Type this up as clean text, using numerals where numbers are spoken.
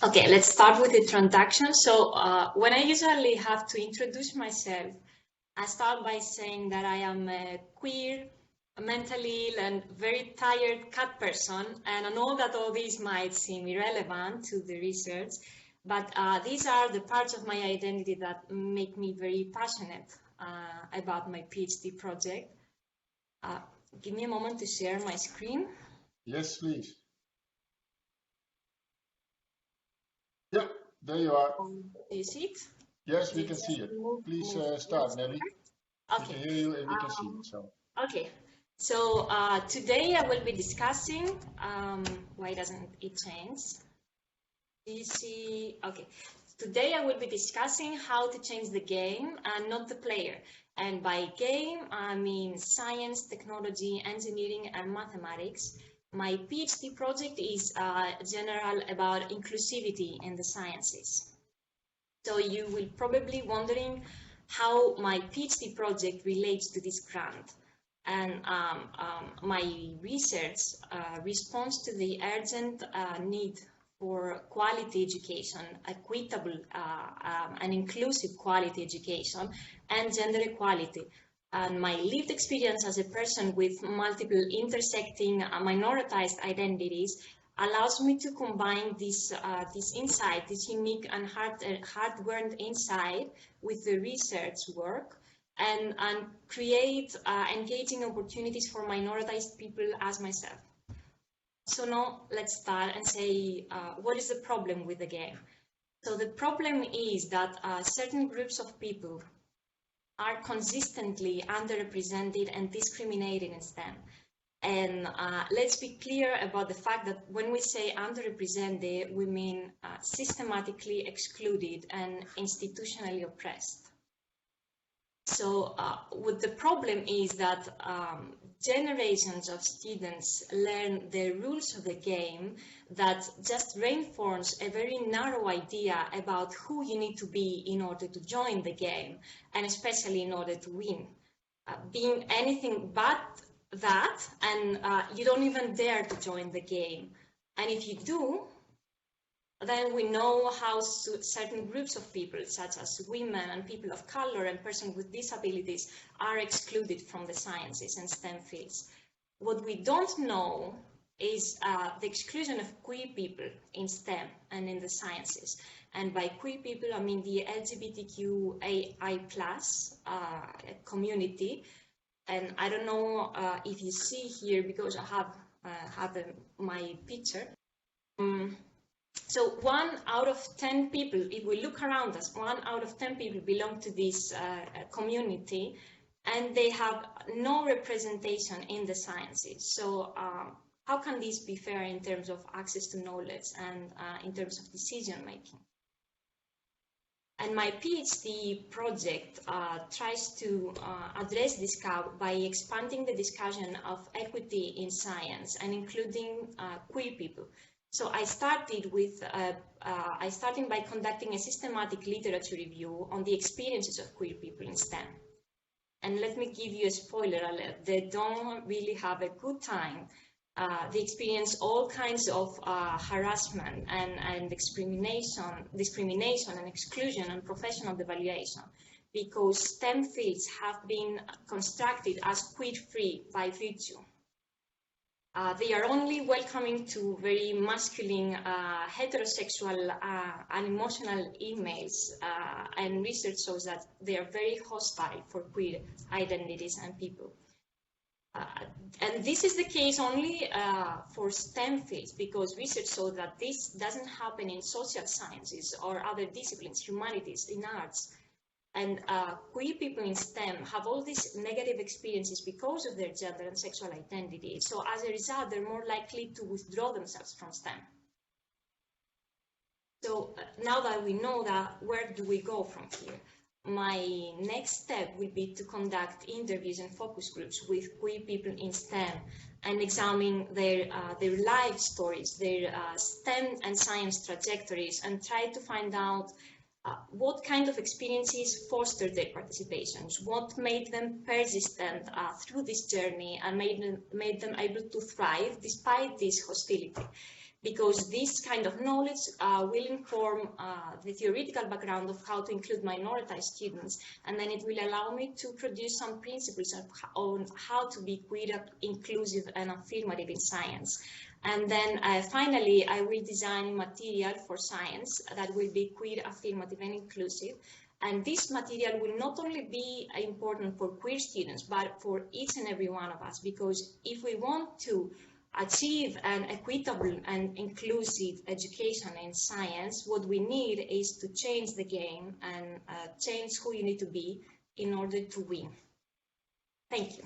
Okay, let's start with the introduction. So when I usually have to introduce myself, I start by saying that I am a queer, mentally ill, and very tired cat person. And I know that all these might seem irrelevant to the research, but these are the parts of my identity that make me very passionate about my PhD project. Uh, Give me a moment to share my screen. Yes, please. Yeah, there you are. Do you see it? Yes, we can see it. Please start, Nelly. We Okay. can hear you and we can see it. So. Okay. So today I will be discussing, why doesn't it change? Do you see? Okay. Today I will be discussing how to change the game and not the player. And by game, I mean science, technology, engineering, and mathematics. My PhD project is general about inclusivity in the sciences. So you will probably wondering how my PhD project relates to this grant. And my research responds to the urgent need for quality education, equitable and inclusive quality education, and gender equality. And my lived experience as a person with multiple intersecting minoritized identities allows me to combine this insight, this unique and hard-earned insight with the research work and create engaging opportunities for minoritized people as myself. So now let's start and say, what is the problem with the game? So the problem is that certain groups of people are consistently underrepresented and discriminated in STEM. And let's be clear about the fact that when we say underrepresented, we mean systematically excluded and institutionally oppressed. So what the problem is that generations of students learn the rules of the game that just reinforce a very narrow idea about who you need to be in order to join the game, and especially in order to win. Being anything but that, and you don't even dare to join the game. And if you do, then we know how certain groups of people, such as women and people of color and persons with disabilities, are excluded from the sciences and STEM fields. What we don't know is the exclusion of queer people in STEM and in the sciences. And by queer people, I mean the LGBTQAI+ community. And I don't know if you see here, because I have my picture. So 1 out of 10 people, if we look around us, 1 out of 10 people belong to this community, and they have no representation in the sciences. So how can this be fair in terms of access to knowledge and in terms of decision making? And my PhD project tries to address this gap by expanding the discussion of equity in science and including queer people. So I started by conducting a systematic literature review on the experiences of queer people in STEM. And let me give you a spoiler alert: they don't really have a good time. They experience all kinds of harassment and discrimination and exclusion and professional devaluation, because STEM fields have been constructed as queer-free by virtue. They are only welcoming to very masculine, heterosexual and emotional emails, and research shows that they are very hostile for queer identities and people. And this is the case only for STEM fields, because research shows that this doesn't happen in social sciences or other disciplines, humanities, in arts. And queer people in STEM have all these negative experiences because of their gender and sexual identity. So as a result, they're more likely to withdraw themselves from STEM. So now that we know that, where do we go from here? My next step will be to conduct interviews and focus groups with queer people in STEM and examine their life stories, their STEM and science trajectories, and try to find out what kind of experiences fostered their participations, what made them persistent through this journey and made them able to thrive despite this hostility. because this kind of knowledge will inform the theoretical background of how to include minoritized students, and then it will allow me to produce some principles on how to be queer, inclusive, and affirmative in science. And then finally, I will design material for science that will be queer, affirmative, and inclusive. And this material will not only be important for queer students, but for each and every one of us, because if we want to achieve an equitable and inclusive education in science, what we need is to change the game and change who you need to be in order to win. Thank you.